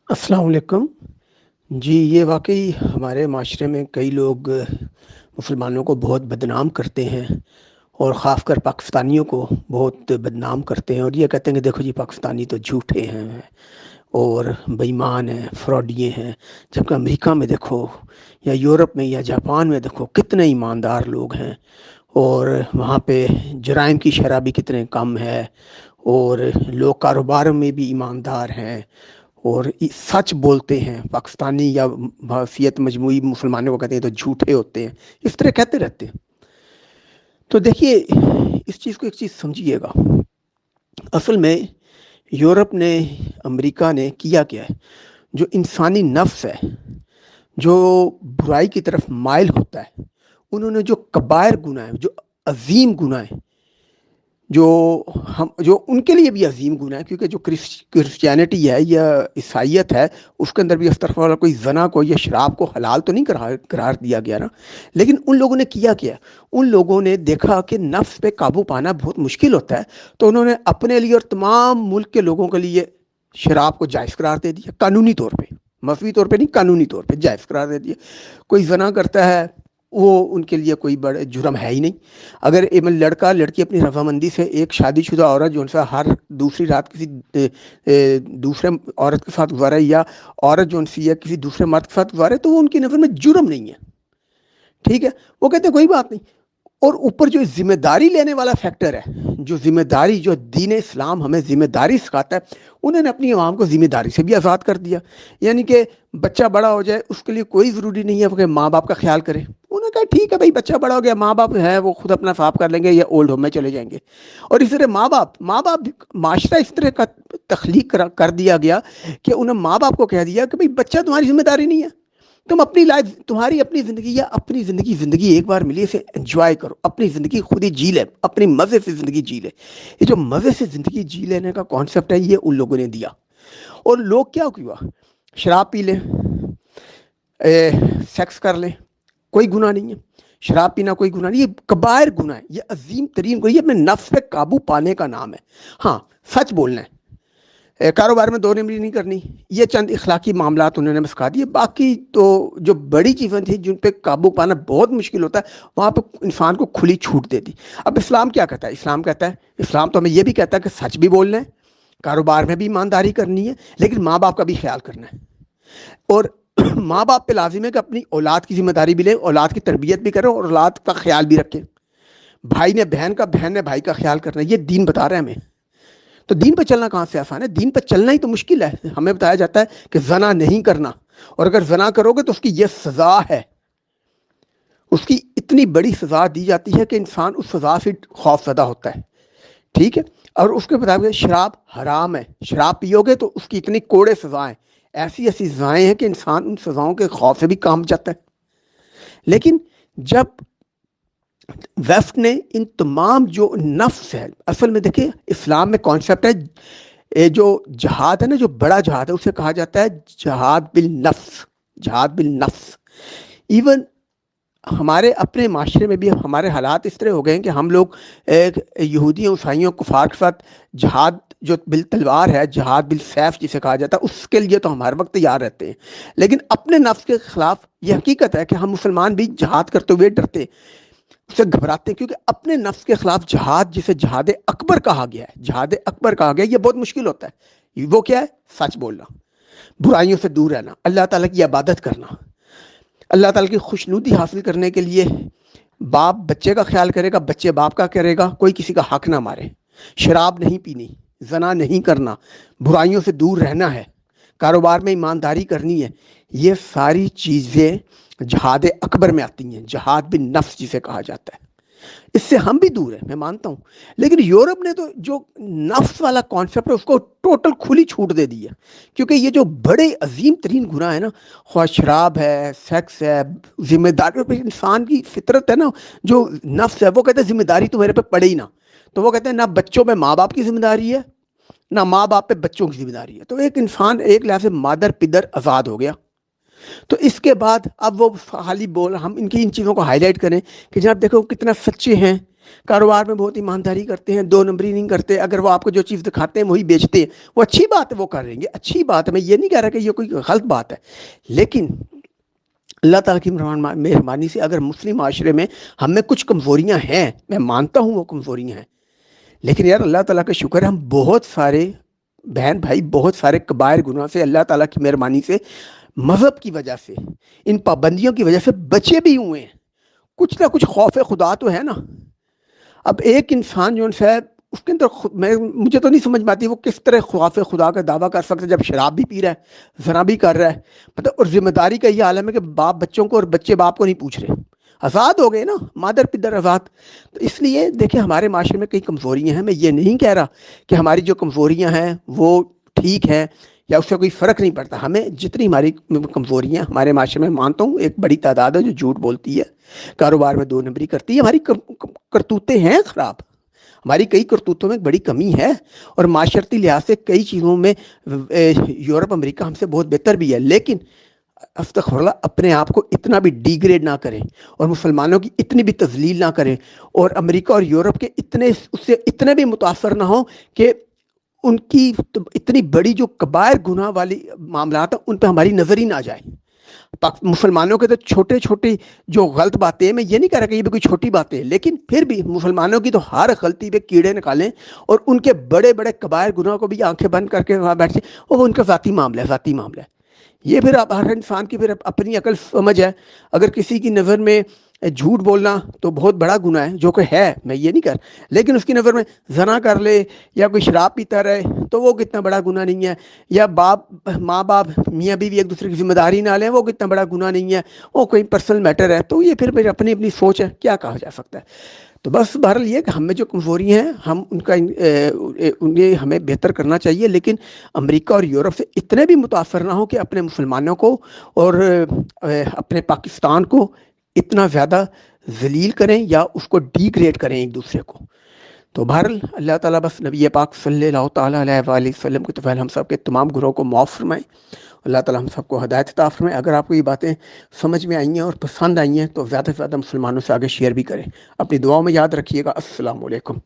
السلام علیکم جی، یہ واقعی ہمارے معاشرے میں کئی لوگ مسلمانوں کو بہت بدنام کرتے ہیں، اور خاص کر پاکستانیوں کو بہت بدنام کرتے ہیں، اور یہ کہتے ہیں کہ دیکھو جی پاکستانی تو جھوٹے ہیں اور بے ایمان ہیں، فراڈیے ہیں۔ جبکہ امریکہ میں دیکھو، یا یورپ میں یا جاپان میں دیکھو کتنے ایماندار لوگ ہیں، اور وہاں پہ جرائم کی شرح بھی کتنے کم ہے، اور لوگ کاروبار میں بھی ایماندار ہیں اور سچ بولتے ہیں۔ پاکستانی یا حیثیت مجموعی مسلمانوں کو کہتے ہیں تو جھوٹے ہوتے ہیں، اس طرح کہتے رہتے ہیں۔ تو دیکھیے، اس چیز کو ایک چیز سمجھیے گا، اصل میں یورپ نے، امریکہ نے کیا کیا ہے؟ جو انسانی نفس ہے، جو برائی کی طرف مائل ہوتا ہے، انہوں نے جو کبائر گناہ ہیں، جو عظیم گناہ ہیں، جو ان کے لیے بھی عظیم گناہ ہے، کیونکہ جو کرسچینٹی ہے یا عیسائیت ہے، اس کے اندر بھی استغفر اللہ، کوئی زنا کو یا شراب کو حلال تو نہیں قرار دیا گیا نا۔ لیکن ان لوگوں نے کیا کیا؟ ان لوگوں نے دیکھا کہ نفس پہ قابو پانا بہت مشکل ہوتا ہے، تو انہوں نے اپنے لیے اور تمام ملک کے لوگوں کے لیے شراب کو جائز قرار دے دیا، قانونی طور پہ، مذہبی طور پہ نہیں، قانونی طور پہ جائز قرار دے دیا۔ کوئی زنا کرتا ہے، وہ ان کے لیے کوئی بڑا جرم ہے ہی نہیں۔ اگر لڑکا لڑکی اپنی رضامندی سے، ایک شادی شدہ عورت جو ان سے ہر دوسری رات کسی دوسرے عورت کے ساتھ گزارے، یا عورت جو ان سے کسی دوسرے مرد کے ساتھ گزارے، تو وہ ان کی نظر میں جرم نہیں ہے، ٹھیک ہے، وہ کہتے ہیں کوئی بات نہیں۔ اور اوپر جو ذمہ داری لینے والا فیکٹر ہے، جو ذمہ داری، جو دین اسلام ہمیں ذمہ داری سکھاتا ہے، انہوں نے اپنی عوام کو ذمہ داری سے بھی آزاد کر دیا۔ یعنی کہ بچہ بڑا ہو جائے، اس کے لیے کوئی ضروری نہیں ہے کہ ماں باپ کا خیال کرے۔ انہوں نے کہا ٹھیک ہے بھائی، بچہ بڑا ہو گیا، ماں باپ ہے وہ خود اپنا صاف کر لیں گے یا اولڈ ہوم میں چلے جائیں گے۔ اور اس طرح ماں باپ معاشرہ اس طرح کا تخلیق کر دیا گیا کہ انہیں ماں باپ کو کہہ دیا کہ بھائی بچہ تمہاری ذمہ داری نہیں ہے، تم اپنی لائف، تمہاری اپنی زندگی، یا اپنی زندگی ایک بار ملی، اسے انجوائے کرو، اپنی زندگی خود ہی جی لے، اپنی مزے سے زندگی جی لے۔ یہ جو مزے سے زندگی جی لینے کا کانسیپٹ ہے، یہ ان لوگوں نے دیا۔ اور لوگ کیا ہوا، شراب پی لیں، سیکس کر لیں، کوئی گناہ نہیں ہے۔ شراب پینا کوئی گناہ نہیں، یہ کبائر گناہ ہے، یہ عظیم ترین گناہ، یہ اپنے نفس پہ قابو پانے کا نام ہے۔ ہاں، سچ بولنا ہے، کاروبار میں دو نمبری نہیں کرنی، یہ چند اخلاقی معاملات انہوں نے سکھا دیے۔ باقی تو جو بڑی چیزیں تھیں جن پہ قابو پانا بہت مشکل ہوتا ہے، وہاں پہ انسان کو کھلی چھوٹ دے دی۔ اب اسلام کیا کہتا ہے؟ اسلام کہتا ہے، اسلام تو ہمیں یہ بھی کہتا ہے کہ سچ بھی بولنا ہے، کاروبار میں بھی ایمانداری کرنی ہے، لیکن ماں باپ کا بھی خیال کرنا ہے۔ اور ماں باپ پہ لازم ہے کہ اپنی اولاد کی ذمہ داری بھی لے، اولاد کی تربیت بھی کرے، اور اولاد کا خیال بھی رکھے۔ بھائی نے بہن کا، بہن نے بھائی کا خیال کرنا ہے، یہ دین بتا رہے ہیں ہمیں۔ تو دین پہ چلنا کہاں سے آسان ہے؟ دین پہ چلنا ہی تو مشکل ہے۔ ہمیں بتایا جاتا ہے کہ زنا نہیں کرنا، اور اگر زنا کرو گے تو اس کی یہ سزا ہے، اس کی اتنی بڑی سزا دی جاتی ہے کہ انسان اس سزا سے خوف زدہ ہوتا ہے، ٹھیک ہے۔ اور اس کے مطابق شراب حرام ہے، شراب پیو گے تو اس کی اتنی کوڑے سزائیں، ایسی ایسی سزائیں ہیں کہ انسان ان سزاؤں کے خوف سے بھی کام جاتا ہے۔ لیکن جب ویسٹ نے ان تمام جو نفس ہے، اصل میں دیکھیں اسلام میں کانسیپٹ ہے، جو جہاد ہے نا، جو بڑا جہاد ہے، اسے کہا جاتا ہے جہاد بالنفس، جہاد بالنفس۔ ایون ہمارے اپنے معاشرے میں بھی ہمارے حالات اس طرح ہو گئے ہیں کہ ہم لوگ یہودیوں، عیسائیوں، کفار کے ساتھ جہاد جو بالتلوار ہے، جہاد بالسیف جسے کہا جاتا ہے، اس کے لیے تو ہم ہر وقت تیار رہتے ہیں۔ لیکن اپنے نفس کے خلاف یہ حقیقت ہے کہ ہم مسلمان بھی جہاد کرتے ہوئے ڈرتے، اس سے گھبراتے ہیں، کیونکہ اپنے نفس کے خلاف جہاد، جسے جہاد اکبر کہا گیا ہے، جہاد اکبر کہا گیا ہے، یہ بہت مشکل ہوتا ہے۔ وہ کیا ہے؟ سچ بولنا، برائیوں سے دور رہنا، اللہ تعالیٰ کی عبادت کرنا، اللہ تعالیٰ کی خوشنودی حاصل کرنے کے لیے باپ بچے کا خیال کرے گا، بچے باپ کا کرے گا، کوئی کسی کا حق نہ مارے، شراب نہیں پینی، زنا نہیں کرنا، برائیوں سے دور رہنا ہے، کاروبار میں ایمانداری کرنی ہے۔ یہ ساری چیزیں جہاد اکبر میں آتی ہیں، جہاد بالنفس جسے کہا جاتا ہے۔ اس سے ہم بھی دور ہیں، میں مانتا ہوں، لیکن یورپ نے تو جو نفس والا کانسیپٹ ہے اس کو ٹوٹل کھلی چھوٹ دے دی ہے، کیونکہ یہ جو بڑے عظیم ترین گناہ ہے نا، خواہ شراب ہے، سیکس ہے، ذمہ داری پہ انسان کی فطرت ہے نا، جو نفس ہے وہ کہتے ہیں ذمہ داری تو میرے پہ پڑے ہی نہ، تو وہ کہتے ہیں نہ بچوں پہ ماں باپ کی ذمہ داری ہے، نہ ماں باپ پہ بچوں کی ذمہ داری ہے۔ تو ایک انسان ایک لحاظ سے مادر پدر آزاد ہو گیا۔ تو اس کے بعد اب وہ خالی بول، ہم ان چیزوں کو ہائی لائٹ کریں کہ جناب دیکھو کتنا سچے ہیں کاروبار میں بہت ایمانداری کرتے ہیں، 2 نمبری نہیں کرتے، اگر وہ آپ کو جو چیز دکھاتے ہیں وہی بیچتے ہیں، وہ اچھی بات ہے، وہ کر رہیں گے، اچھی بات ہے، میں یہ نہیں کہہ رہا کہ یہ کوئی غلط بات ہے، لیکن اللہ تعالیٰ کی مہربانی سے اگر مسلم معاشرے میں ہم میں کچھ کمزوریاں ہیں، میں مانتا ہوں وہ کمزوریاں ہیں، لیکن یار اللہ تعالیٰ کا شکر ہے ہم بہت سارے بہن بھائی بہت سارے کبائر گناہ سے اللہ تعالیٰ کی مہربانی سے مذہب کی وجہ سے ان پابندیوں کی وجہ سے بچے بھی ہوئے ہیں، کچھ نہ کچھ خوف خدا تو ہے نا۔ اب ایک انسان جو ہے اس کے اندر مجھے تو نہیں سمجھ میں آتی وہ کس طرح خوف خدا کا دعویٰ کر سکتا ہے جب شراب بھی پی رہا ہے، زنا بھی کر رہا ہے، مطلب اور ذمہ داری کا یہ عالم ہے کہ باپ بچوں کو اور بچے باپ کو نہیں پوچھ رہے، آزاد ہو گئے نا، مادر پدر آزاد۔ تو اس لیے دیکھیں ہمارے معاشرے میں کئی کمزوریاں ہیں، میں یہ نہیں کہہ رہا کہ ہماری جو کمزوریاں ہیں وہ ٹھیک ہے یا اس سے کوئی فرق نہیں پڑتا، ہمیں جتنی ہماری کمزوریاں ہمارے معاشرے میں، مانتا ہوں ایک بڑی تعداد ہے جو جھوٹ بولتی ہے، کاروبار میں 2 نمبری کرتی ہے، ہماری کرتوتیں ہیں خراب، ہماری کئی کرتوتوں میں بڑی کمی ہے، اور معاشرتی لحاظ سے کئی چیزوں میں یورپ امریکہ ہم سے بہت بہتر بھی ہے، لیکن استغفر اللہ اپنے آپ کو اتنا بھی ڈیگریڈ نہ کریں اور مسلمانوں کی اتنی بھی تذلیل نہ کریں، اور امریکہ اور یورپ کے اس سے اتنے بھی متاثر نہ ہوں کہ ان کی اتنی بڑی جو کبائر گناہ والی معاملات ہیں ان پہ ہماری نظر ہی نہ جائے۔ مسلمانوں کے تو چھوٹے چھوٹے جو غلط باتیں ہیں، میں یہ نہیں کہہ رہا کہ یہ بھی کوئی چھوٹی باتیں ہیں، لیکن پھر بھی مسلمانوں کی تو ہر غلطی پہ کیڑے نکالیں اور ان کے بڑے بڑے کبائر گناہ کو بھی آنکھیں بند کر کے وہاں بیٹھیں، اور وہ ان کا ذاتی معاملہ ہے، ذاتی معاملہ ہے۔ یہ پھر ہر انسان کی پھر اپنی عقل سمجھ ہے، اگر کسی کی نظر میں جھوٹ بولنا تو بہت بڑا گناہ ہے، جو کہ ہے، میں یہ نہیں کر، لیکن اس کی نظر میں زنا کر لے یا کوئی شراب پیتا رہے تو وہ کتنا بڑا گناہ نہیں ہے، یا ماں باپ میاں بیوی ایک دوسرے کی ذمہ داری نہ لیں، وہ کتنا بڑا گناہ نہیں ہے، وہ کوئی پرسنل میٹر ہے، تو یہ پھر اپنی اپنی سوچ ہے، کیا کہا جا سکتا ہے۔ تو بس بہرحال یہ کہ ہم میں جو کمزوریاں ہیں ہم ان کا انہیں ہمیں بہتر کرنا چاہیے، لیکن امریکہ اور یورپ سے اتنے بھی متاثر نہ ہوں کہ اپنے مسلمانوں کو اور اپنے پاکستان کو اتنا زیادہ ذلیل کریں یا اس کو ڈی گریڈ کریں ایک دوسرے کو۔ تو بہرحال اللہ تعالیٰ بس نبی پاک صلی اللہ تعالیٰ علیہ وآلہ وسلم کے طفیل ہم سب کے تمام گناہوں کو معاف فرمائیں، اللہ تعالیٰ ہم سب کو ہدایت عطا فرمائے۔ اگر آپ کو یہ باتیں سمجھ میں آئی ہیں اور پسند آئی ہیں تو زیادہ سے زیادہ مسلمانوں سے آگے شیئر بھی کریں، اپنی دعاؤں میں یاد رکھیے گا۔ السلام علیکم۔